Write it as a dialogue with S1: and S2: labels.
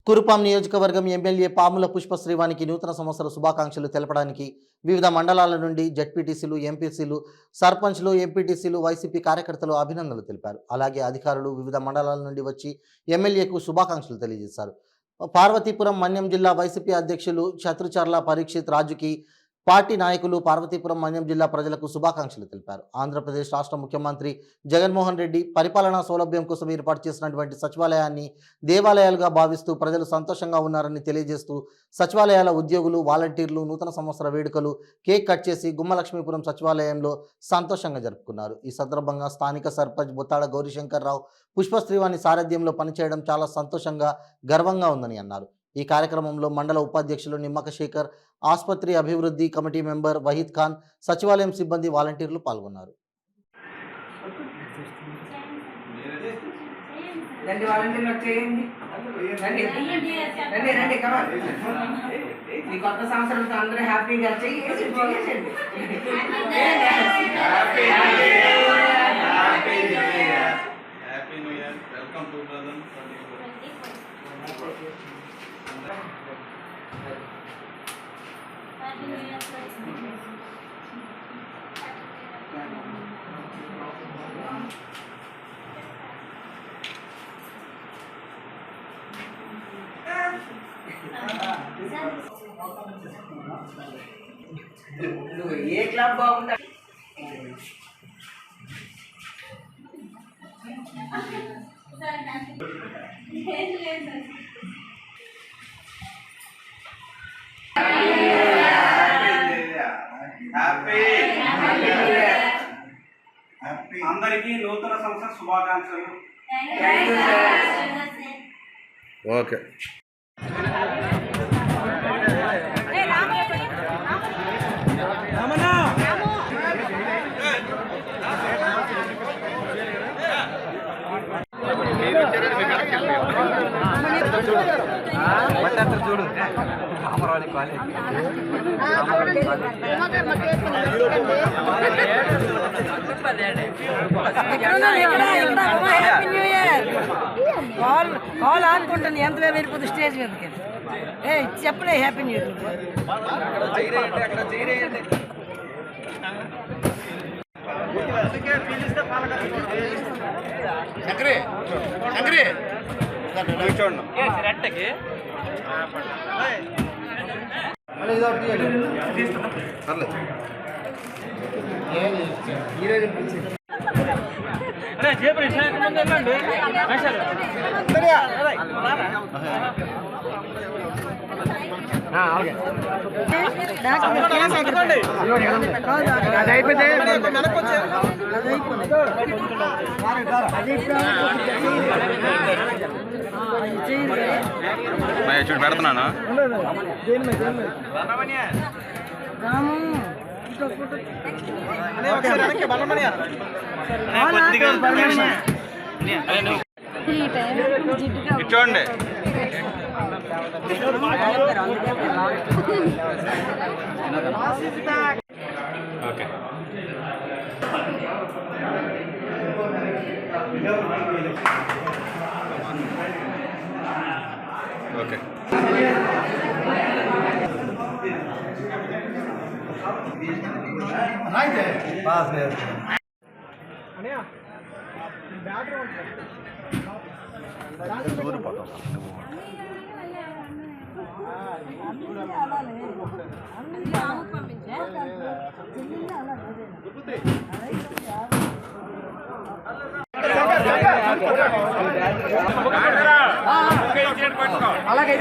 S1: కురుపాం నియోజకవర్గం ఎమ్మెల్యే పాముల పుష్ప శ్రీవానికి నూతన సంవత్సర శుభాకాంక్షలు తెలపడానికి వివిధ మండలాల నుండి జడ్పీటీసీలు, ఎంపీసీలు, సర్పంచ్లు, ఎంపీటీసీలు, వైసీపీ కార్యకర్తలు అభినందనలు తెలిపారు. అలాగే అధికారులు వివిధ మండలాల నుండి వచ్చి ఎమ్మెల్యేకు శుభాకాంక్షలు తెలియజేశారు. పార్వతీపురం మన్యం జిల్లా వైసీపీ అధ్యక్షులు శత్రుచర్ల పరీక్షిత్ రాజుకి పార్టీ నాయకులు పార్వతీపురం మన్యం జిల్లా ప్రజలకు శుభాకాంక్షలు తెలిపారు. ఆంధ్రప్రదేశ్ రాష్ట్ర ముఖ్యమంత్రి జగన్మోహన్ రెడ్డి పరిపాలనా సౌలభ్యం కోసం ఏర్పాటు చేసినటువంటి సచివాలయాన్ని దేవాలయాలుగా భావిస్తూ ప్రజలు సంతోషంగా ఉన్నారని తెలియజేస్తూ సచివాలయాల ఉద్యోగులు, వాలంటీర్లు నూతన సంవత్సర వేడుకలు కేక్ కట్ చేసి గుమ్మలక్ష్మీపురం సచివాలయంలో సంతోషంగా జరుపుకున్నారు. ఈ సందర్భంగా స్థానిక సర్పంచ్ బొత్తాడ గౌరీశంకర్రావు పుష్పశ్రీవాణి సారథ్యంలో పనిచేయడం చాలా సంతోషంగా, గర్వంగా ఉందని అన్నారు. ఈ కార్యక్రమంలో మండల ఉపాధ్యక్షులు నిమ్మక శేఖర్, ఆసుపత్రి అభివృద్ధి కమిటీ మెంబర్ వహీద్ ఖాన్, సచివాలయం సిబ్బంది, వాలంటీర్లు పాల్గొన్నారు.
S2: ఏ క్లబ్ బాగుందా?
S3: అందరికీ నూతన సంవత్సర శుభాకాంక్షలు.
S4: ఓకే.
S5: చూడు కాల్ ఆనుకుంటాను ఎంత వెళ్ళిపోతుంది స్టేజ్ మీదకి. చెప్పలే హ్యాపీ న్యూ ఇయర్.
S4: చూడు పెడుతున్నాను. చూడండి. ఓకే. ఓకే.
S5: అలాగే